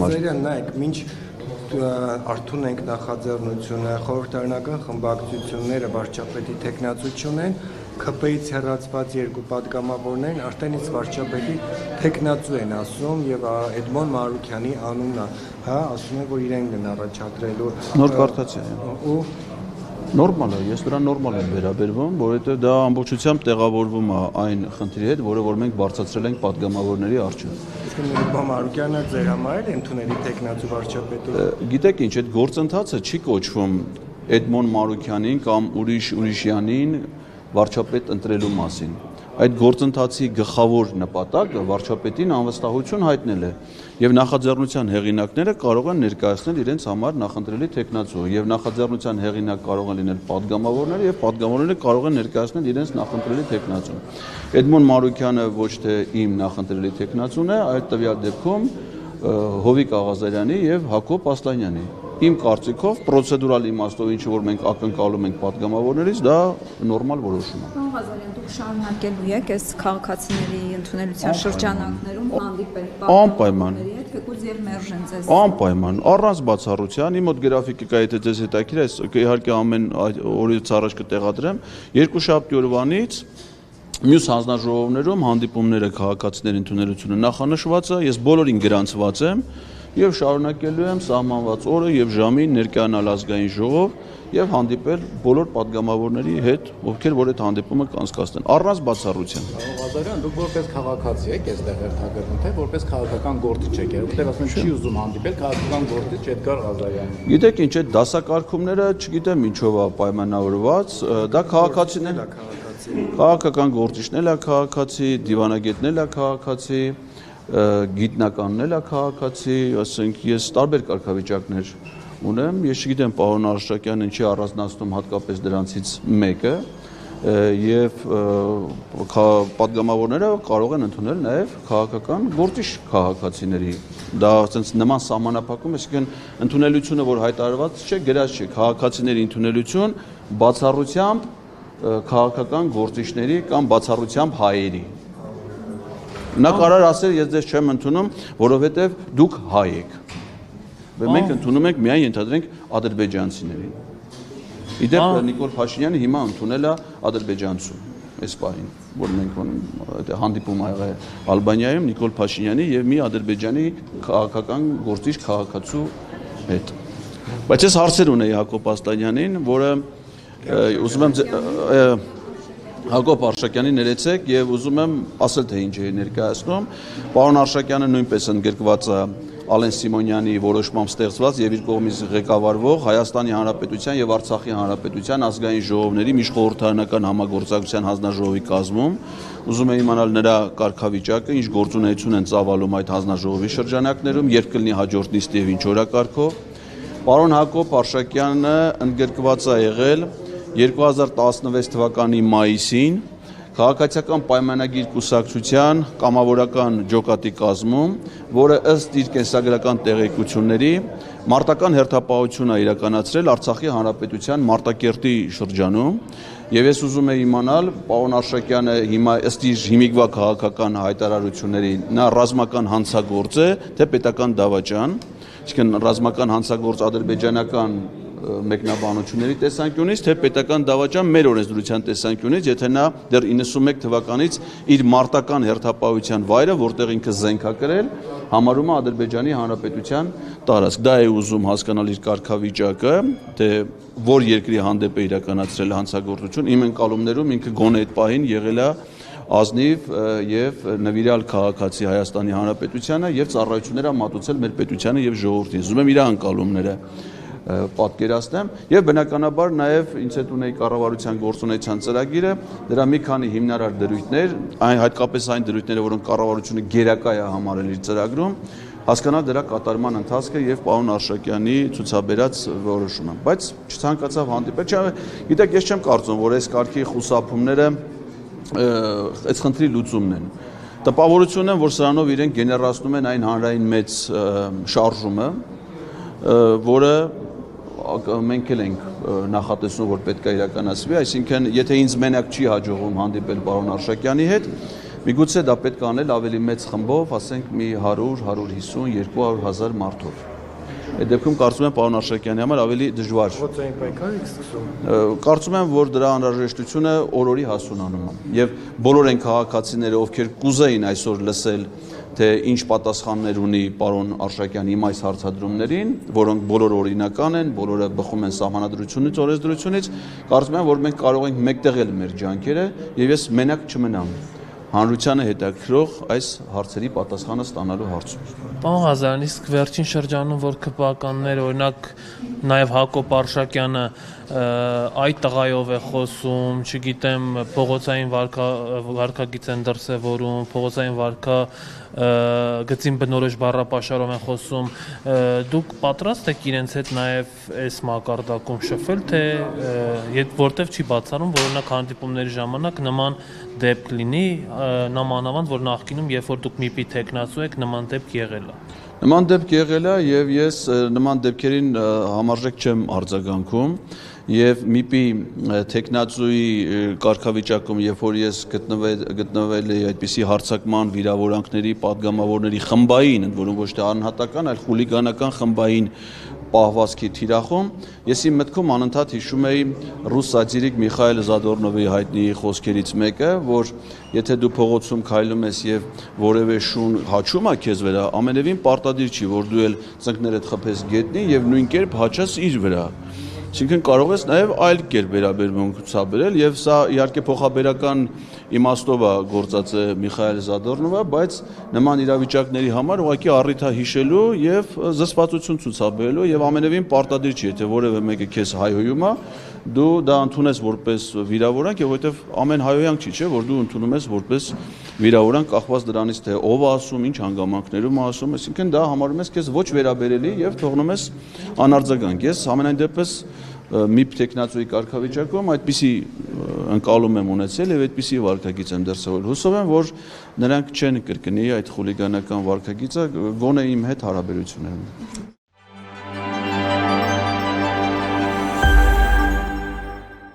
համար։ Նայեք, մինչ արդյուն ենք նախաձեռնությունը, խորհրդարանական խմբակցությունները վարչապետի թեկնածություն են, ԿՊ-ից հեռացված երկու պատգամավորներն արդեն իսկ վարչապետի թեկնածու են ասում եւ Էդմոն Մարուկյանի անունն է, ասում են, որ իրենք են առաջադրելու։ Նոր կարդացիա է։ Նորմալ է, ես դրան նորմալ եմ վերաբերվում, որովհետեւ դա ամբողջությամբ տեղավորվում է այն խնդրի հետ, որ մենք բարձրացրել ենք պատգամավորների առջև։ Էդմոն Մարուկյանը ձեր համար է ընդունելի տեխնացու վարչապետի։ Գիտեք ինչ, այդ գործընթացը չի կոչվում Էդմոն Մարուկյանին կամ ուրիշյանին վարչապետ ընտրելու մասին։ Այդ գործընթացի գլխավոր նպատակը վարչապետին անվստահություն հայտնել է եւ նախաձեռնության հեղինակները կարող են ներկայացնել իրենց համար նախընտրելի տեխնացու եւ նախաձեռնության հեղինակ կարող են լինել պատգամավորները եւ պատգամավորները կարող են ներկայացնել իրենց նախընտրելի տեխնացուն։ Էդմոն Մարուկյանը ոչ թե իմ նախընտրելի տեխնացուն է, այլ տվյալ դեպքում Հովիկ Աղազարյանի եւ Հակոբ Ասլանյանի։ Իմ կարծիքով պրոցեդուրալ իմաստով ինչ որ մենք ակնկալում ենք պատգամավորներից, դա նորմալ որոշում է։ Պարոն Ղազարյան, դուք շարունակելու եք այս քաղաքացիների ընդունելության շրջանակներում հանդիպել պատգամավորների հետ, թեկուզ եւ մերժեն ձեզ։ Անպայման, առանց բացառության, իմ մոտ գրաֆիկը կա, եթե ձեզ հետաքրքիր է, այս իհարկե ամեն օրից առաջ կտեղադրեմ, երկուշաբթի օրվանից մյուս հանձնաժողովներում հանդիպումները քաղաքացիների ընդունելությունը նախանշված է, ես բոլորին գրանցված եմ եւ շարունակելու եմ սահմանված օրը եւ ժամին ներկայանալ ազգային ժողով եւ հանդիպել բոլոր падգամավորների հետ, ովքեր որ այդ հանդիպումը կանցկացնեն, առանց բացառության։ Ղազարյան, դուք որպես քաղաքացի եք այստեղ հերթագրվում, թե որպես քաղաքական գործիչ եք, որտեղ ասում են չի ուզում հանդիպել քաղաքական գործիչ Էդգար Ղազարյանին։ Գիտեք ինչ, այդ դասակարգումները, չգիտեմ ինչով է պայմանավորված, դա քաղաքացիներ է, քաղաքական գործիչն էլ է քաղաքացի, դիվանագետն էլ է քաղաքացի, գիտնականն էլ է քաղաքացի, ասենք ես տարբեր կարգավիճակներ ունեմ, ես չգիտեմ պարոն Արշակյանն ինչի առանձնացնում հատկապես դրանցից մեկը եւ падգամավորները կարող են ընդունել նաեւ քաղաքական գործիչ քաղաքացիների դա ասենց նման սահմանափակում, այսինքն ընդունելությունը որ հայտարարված չէ, գրած չէ, քաղաքացիների ընդունելություն բացառությամբ քաղաքական գործիչների կամ բացառությամբ հայերի։ Նա կարող ասել, ես ձեզ չեմ ընդունում, որովհետև դուք հայ եք։ Մենք ընդունում ենք միայն ենթադրենք ադրբեջանցիներին։ Իդեպ Նիկոլ Փաշինյանը հիմա ընդունել է ադրբեջանցու այս պահին, որ մենք հանդիպում ա եղել Ալբանիայում Նիկոլ Փաշինյանի եւ մի ադրբեջանի քաղաքական գործիչ քաղաքացու հետ։ Բայց ես հարցեր ունեի Հակոբ Ասլանյանին, որը ուզում եմ Հակոբ Արշակյանին ներեցեք եւ ուզում եմ ասել թե ինչ է ներկայացնում։ Պարոն Արշակյանը նույնպես ընդգրկված է Ալեն Սիմոնյանի որոշմամբ ստեղծված եւ իր կողմից ղեկավարվող Հայաստանի Հանրապետության եւ Արցախի Հանրապետության ազգային ժողովների միջխորհրդարանական համագործակցության հանձնաժողովի կազմում։ Ուզում եմ իմանալ նրա կարգավիճակը, ինչ գործունեություն են ծավալում այդ հանձնաժողովի շրջանակներում, երբ կլինի հաջորդ նիստը եւ ինչ օրակարգով։ Պարոն Հակոբ Արշակյանը ընդգրկված է եղել 2016 թվականի մայիսին քաղաքացիական պայմանագիր կուսակցության կամավորական ջոկատի կազմում, որը ըստ իր կենսագրական տեղեկությունների մարտական հերթապահություն է իրականացրել Արցախի Հանրապետության Մարտակերտի շրջանում, եւ ես ուզում եմ իմանալ, պարոն Արշակյանը հիմա ըստ իր հիմիկվա քաղաքական հայտարարությունների նա ռազմական հանցագործ է, թե պետական դավաճան, այսինքն ռազմական հանցագործ ադրբեջանական մեկնաբանությունների տեսանկյունից, թե պետական դավաճան մեր օրենսդրության տեսանկյունից, եթե նա դեռ 91 թվականից իր մարտական հերթապահության վայրը, որտեղ ինքը զենք է կրել, համարում է Ադրբեջանի Հանրապետության տարածք։ Դա է ուզում հասկանալ իր կարգավիճակը, թե որ երկրի հանդեպ է իրականացրել հանցագործություն, իմ ընկալումներում ինքը գոնե այդ պահին եղել է ազնիվ եւ նվիրյալ քաղաքացի Հայաստանի Հանրապետությանը եւ ծառայություններ է մատուցել մեր պետությանը եւ ժողովրդին։ Ուզում եմ իր ընկալումները պատկերացնեմ եւ բնականաբար նաեւ ինձ հետ ունեի կառավարության գործունեության ծրագիրը, դրա մի քանի հիմնարար դրույթներ, հատկապես այն դրույթները, որոնք կառավարությունը գերակա է համարել իր ծրագրում, հասկանալ դրա կատարման ընթացքը եւ պարոն Արշակյանի ցուցաբերած որոշումը, բայց չցանկացավ հանդիպել։ Գիտեք, ես չեմ կարծում, որ այս կարգի խուսափումները այս խնդրի լուծումն են։ Տպավորություն եմ, որ սրանով իրենք գեներացնում են այն հանրային մեծ շարժումը, որը մենք էլ ենք նախատեսում, որ պետք է իրականացվի, այսինքն եթե ինձ մենակ չի հաջողվում հանդիպել պարոն Արշակյանի հետ, Միգուցե դա պետք է անել ավելի մեծ խմբով, ասենք մի 100, 150, 200 հազար մարդով։ Այդ դեպքում կարծում եմ պարոն Արշակյանի համար ավելի դժվար։ Փողոցային պայքար եք սկսում։ Կարծում եմ, որ դրա անհրաժեշտությունը օրորի հասունանում է։ Եվ բոլոր այն քաղաքացիները, ովքեր կուզեին այսօր լսել, թե ինչ պատասխաններ ունի պարոն Արշակյանի իմ այս հարցադրումներին, որոնք բոլորը օրինական են, բոլորը բխում են սահմանադրությունից, օրենսդրությունից, կարծում եմ, որ մենք կարող ենք մեկտեղել մեր ջանքերը եւ ես մենակ չմնամ հանրությանը հետաքրող այս հարցերի պատասխանը ստանալու հարցում։ Պարոն Ղազարյան, իսկ վերջին շրջանում, որ ԿՊԱ-կաններ, օրինակ նաև Հակոբ Արշակյանը այդ տղայով է խոսում, չգիտեմ, փողոցային վարքագիծ են դրսևորում, փողոցային վարքա գծին բնորոշ բառապաշարով են խոսում, դուք պատրաստ եք իրենց հետ նաև այս մակարդակում շփվել, թե որտեվ չի բացառում, որ օրինակ հանդիպումների ժամանակ նման դեպք լինի, նամանավանդ, որ նախկինում, երբ որ դուք ՄԻՊ-ի թեկնածու եք, նման դեպք եղել է։ Նման դեպք եղել է եւ ես նման դեպքերին համարժեք չեմ արձագանքում եւ ՄԻՊ-ի տեխնացուի կարգավիճակում, երբ որ ես գտնվել էի այդպիսի հարձակման վիրավորանքների պատգամավորների խմբային, ընդ որում ոչ թե անհատական, այլ խուլիգանական խմբային պահվածքի թիրախում, ես իմ մտքում անընդհատ հիշում էի ռուս սատիրիկ Միխայել Զադորնովի հայտնի խոսքերից մեկը, որ եթե դու փողոցում քայլում ես եւ որևէ շուն հաչում է քեզ վրա, ամենևին պարտադիր չի, որ դու էլ ծնկներդ խփես գետնի եւ նույն կերպ հաչես իր վրա։ Այսինքն կարող ես նաև այլ կերպ վերաբերմունք ցուցաբերել եւ սա իհարկե փոխաբերական իմաստով է գործած է Միխայել Զադորնովը, բայց նման իրավիճակների համար ուղղակի առիթ է հիշելու եւ զսպվածություն ցուցաբերելու եւ ամենևին պարտադիր չի, եթե որևէ մեկը քեզ հայհոյում է, դու դա ընդունես որպես վիրավորանք եւ որովհետեւ ամեն հայհոյանք չի, չէ, որ դու ընդունում ես որպես վիրավորանք կախված դրանից թե ով է ասում, ինչ հանգամանքներում է ասում, այսինքն դա համարում ես քեզ ոչ վերաբերելի եւ թողնում ես անարձագանք։ Ես ամենայն դեպս ՄԻՊ տեխնացուի կարգավիճակում այդպիսի ընկալում եմ ունեցել եւ այդպիսի վարքագիծ եմ դրսեւորել։ Հուսով եմ, որ նրանք չեն կրկնի այդ խուլիգանական վարքագիծը գոնե իմ հետ հարաբերություններում։